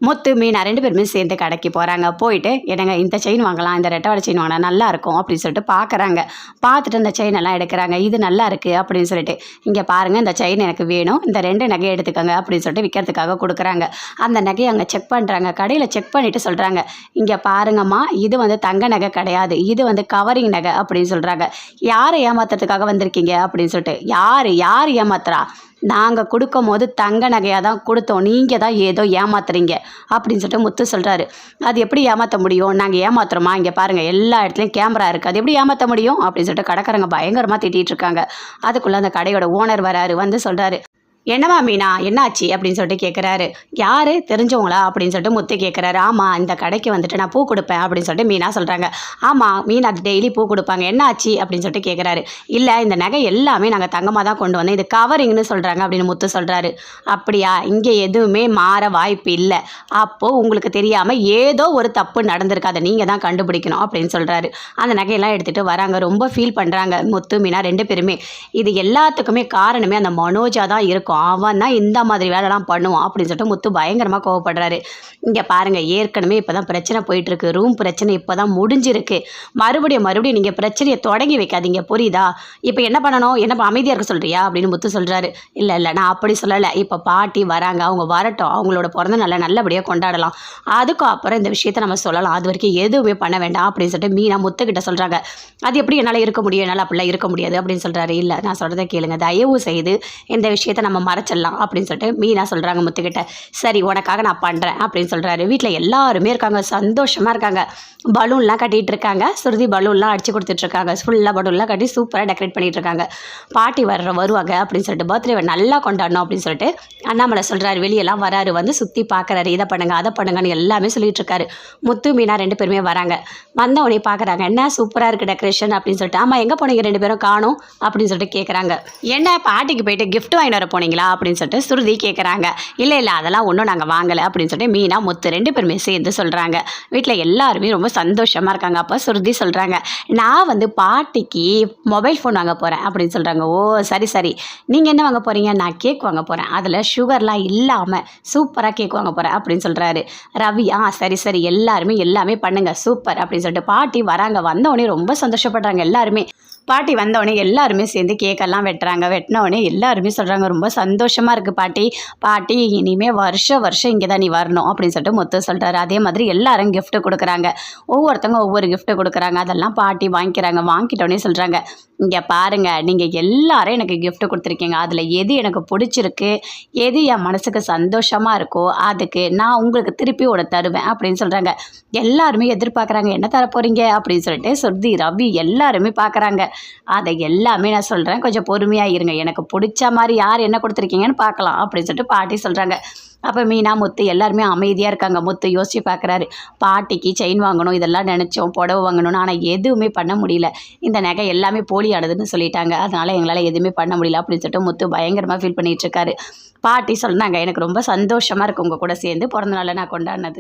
முத்து மீனா 2 பேருமே சேர்ந்து கடைக்கு போகிறாங்க. போயிட்டு என்னங்க இந்த செயின் வாங்கலாம், இந்த ரெட்டை செயின் வாங்கினா நல்லாயிருக்கும் அப்படின்னு சொல்லிட்டு பார்க்குறாங்க. பார்த்துட்டு இந்த செயின் எல்லாம் எடுக்கிறாங்க. இது நல்லா இருக்குது அப்படின்னு சொல்லிட்டு, இங்கே பாருங்கள் இந்த செயின் எனக்கு வேணும், இந்த 2 நகையை எடுத்துக்கோங்க அப்படின்னு சொல்லிட்டு விற்கிறதுக்காக கொடுக்குறாங்க. அந்த நகையை அங்கே செக் பண்ணுறாங்க. கடையில் செக் பண்ணிவிட்டு சொல்கிறாங்க, இங்கே பாருங்கம்மா இது வந்து தங்க நகை கிடையாது, இது வந்து கவரிங் நகை அப்படின்னு சொல்கிறாங்க. யாரை ஏமாத்துறதுக்காக வந்திருக்கீங்க அப்படின்னு சொல்லிட்டு, யார் ஏமாத்துறா, நாங்கள் கொடுக்கும் போது தங்க நகையாக தான் கொடுத்தோம், நீங்கள் தான் ஏதோ ஏமாத்துறீங்க அப்படின்னு சொல்லிட்டு முத்து சொல்கிறாரு. அது எப்படி ஏமாற்ற முடியும், நாங்கள் ஏமாத்துறோமா, இங்கே பாருங்கள் எல்லா இடத்துலையும் கேமரா இருக்குது, அது எப்படி ஏமாற்ற முடியும் அப்படின்னு சொல்லிட்டு கடைக்காரங்க பயங்கரமாக திட்டிகிட்டு இருக்காங்க. அதுக்குள்ளே அந்த கடையோட ஓனர் வராரு. வந்து சொல்கிறாரு, என்னம்மா மீனா என்னாச்சு அப்படின்னு சொல்லிட்டு கேட்குறாரு. யார் தெரிஞ்சவங்களா அப்படின்னு சொல்லிட்டு முத்து கேட்குறாரு. ஆமாம், இந்த கடைக்கு வந்துட்டு நான் பூ கொடுப்பேன் அப்படின்னு சொல்லிட்டு மீனா சொல்கிறாங்க. ஆமாம் மீனா டெய்லி பூ கொடுப்பாங்க, என்னாச்சு அப்படின்னு சொல்லிட்டு கேட்குறாரு. இல்லை இந்த நகை எல்லாமே நாங்கள் தங்கமாக தான் கொண்டு வந்தோம், இது கவரிங்னு சொல்கிறாங்க அப்படின்னு முத்து சொல்கிறாரு. அப்படியா, இங்கே எதுவுமே மாற வாய்ப்பு இல்லை, அப்போது உங்களுக்கு தெரியாமல் ஏதோ ஒரு தப்பு நடந்திருக்கு, அதை நீங்கள் தான் கண்டுபிடிக்கணும் அப்படின்னு சொல்கிறாரு. அந்த நகையெல்லாம் எடுத்துகிட்டு வராங்க. ரொம்ப ஃபீல் பண்ணுறாங்க முத்து மீனா 2 பேருமே. இது எல்லாத்துக்குமே காரணமே அந்த மனோஜா தான் இருக்கும், அவன் தான் இந்த மாதிரி வேலைலாம் பண்ணுவான் அப்படின்னு சொல்லிட்டு முத்து பயங்கரமாக கோவப்படுறாரு. இங்கே பாருங்கள், ஏற்கனவே இப்போ தான் பிரச்சனை போயிட்டுருக்கு, ரூம் பிரச்சனை இப்போ தான் முடிஞ்சிருக்கு, மறுபடியும் நீங்கள் பிரச்சனையை தொடங்கி வைக்காதீங்க, புரியுதா? இப்போ என்ன பண்ணணும், என்ன அமைதியாக இருக்க சொல்கிறியா அப்படின்னு முத்து சொல்கிறாரு. இல்லை நான் அப்படி சொல்லலை, இப்போ பாட்டி வராங்க, அவங்க வரட்டும், அவங்களோட பிறந்த நாளை நல்லபடியாக கொண்டாடலாம், அதுக்கும் அப்புறம் இந்த விஷயத்தை நம்ம சொல்லலாம், அது வரைக்கும் எதுவுமே பண்ண வேண்டாம் அப்படின்னு சொல்லிட்டு மீனா முத்துக்கிட்ட சொல்கிறாங்க. அது எப்படி என்னால் இருக்க முடியும், என்னால் அப்படிலாம் இருக்க முடியாது அப்படின்னு சொல்கிறாரு. இல்லை நான் சொல்கிறத கேளுங்க, தயவு செய்து இந்த விஷயத்தை நம்ம மறைச்சிடலாம் அப்படின்னு சொல்லிட்டு மீனா சொல்கிறாங்க முத்துக்கிட்ட. சரி உனக்காக நான் பண்ணுறேன் அப்படின்னு சொல்கிறாரு. வீட்டில் எல்லாருமே இருக்காங்க, சந்தோஷமாக இருக்காங்க, பலூன்லாம் கட்டிகிட்டு இருக்காங்க. சுருதி பலூன்லாம் அடித்து கொடுத்துட்ருக்காங்க, ஃபுல்லாக பலூன்லாம் கட்டி சூப்பராக டெக்கரேட் பண்ணிகிட்டு இருக்காங்க. பாட்டி வருவாங்க அப்படின்னு சொல்லிட்டு பர்த்டேவை நல்லா கொண்டாடணும் அப்படின்னு சொல்லிட்டு அண்ணாமலை சொல்கிறாரு. வெளியெல்லாம் வராரு, வந்து சுற்றி பார்க்குறாரு, இதை பண்ணுங்க அதை பண்ணுங்கன்னு எல்லாமே சொல்லிகிட்டு இருக்காரு. முத்து மீனா 2 பேருமே வராங்க. வந்தவொடனே பார்க்குறாங்க, என்ன சூப்பராக இருக்குது டெக்கரேஷன் அப்படின்னு சொல்லிட்டு. ஆமாம் எங்கே போனீங்க 2 பேரும் காணும் அப்படின்னு சொல்லிட்டு கேட்குறாங்க. என்ன பாட்டிக்கு போயிட்டு கிஃப்ட் வாங்கிட்டு வர போனீங்களா அப்படின்னு சொல்லிட்டு சுருதி கேட்குறாங்க. இல்லை அதெல்லாம் ஒன்றும் நாங்கள் வாங்கலை அப்படின்னு சொல்லிட்டு மீனா முத்து 2 பேருமே சேர்ந்து சொல்கிறாங்க. வீட்டில் எல்லாருமே ரொம்ப சந்தோஷமாக இருக்காங்க. அப்போ சுருதி சொல்கிறாங்க, நான் வந்து பாட்டிக்கு மொபைல் ஃபோன் வாங்க போகிறேன் அப்படின்னு சொல்கிறாங்க. ஓ சரி நீங்கள் என்ன வாங்க போகிறீங்க, நான் கேக் வாங்க போகிறேன், அதில் சுகர்லாம் இல்லாமல் சூப்பராக கேக் வாங்க போகிறேன் அப்படின்னு சொல்கிறாரு ரவி. சரி எல்லாமே பண்ணுங்கள் சூப்பர் அப்படின்னு சொல்லிட்டு பாட்டி வராங்க. வந்தவொடனே ரொம்ப சந்தோஷப்படுறாங்க எல்லாருமே. பாட்டி வந்தவொடனே எல்லாருமே சேர்ந்து கேக்கெல்லாம் வெட்டுறாங்க. வெட்டினோடனே எல்லாருமே சொல்கிறாங்க, ரொம்ப சந்தோஷமாக இருக்குது பாட்டி இனிமேல் வருஷம் இங்கே தான் நீ வரணும் அப்படின்னு சொல்லிட்டு முத்து சொல்கிறாரு. அதே மாதிரி எல்லாரும் கிஃப்ட்டு கொடுக்குறாங்க, ஒவ்வொருத்தவங்க ஒவ்வொரு கிஃப்ட்டு கொடுக்குறாங்க. அதெல்லாம் பாட்டி வாங்கிக்கிறாங்க. வாங்கிட்டோடனே சொல்கிறாங்க, இங்கே பாருங்கள் நீங்கள் எல்லாரும் எனக்கு கிஃப்ட்டு கொடுத்துருக்கீங்க, அதில் எது எனக்கு பிடிச்சிருக்கு, எது என் மனசுக்கு சந்தோஷமாக இருக்கோ அதுக்கு நான் உங்களுக்கு திருப்பி தருவேன் அப்படின்னு சொல்கிறாங்க. எல்லாருமே எதிர்பார்க்குறாங்க, என்ன தர போகிறீங்க அப்படின்னு சொல்லிட்டு சுருதி ரவி எல்லாருமே பார்க்குறாங்க. அதை எல்லாமே நான் சொல்கிறேன், கொஞ்சம் பொறுமையாக இருங்க, எனக்கு பிடிச்ச மாதிரி யார் என்ன கொடுத்துருக்கீங்கன்னு பார்க்கலாம் அப்படின்னு சொல்லிட்டு பாட்டி சொல்கிறாங்க. அப்போ மீனா முத்து எல்லாருமே அமைதியாக இருக்காங்க. முத்து யோசித்து பார்க்குறாரு, பாட்டிக்கு செயின் வாங்கணும் இதெல்லாம் நினச்சோம், புடவை வாங்கணும்னு, ஆனால் எதுவுமே பண்ண முடியல, இந்த நகை எல்லாமே போலியானதுன்னு சொல்லிட்டாங்க, அதனால் எங்களால் எதுவுமே பண்ண முடியல அப்படின்னு சொல்லிட்டு முத்து பயங்கரமாக ஃபீல் பண்ணிகிட்ருக்காரு. பாட்டி சொன்னாங்க, எனக்கு ரொம்ப சந்தோஷமாக இருக்குது உங்கள் கூட சேர்ந்து பிறந்த நாளை நான் கொண்டாடினது.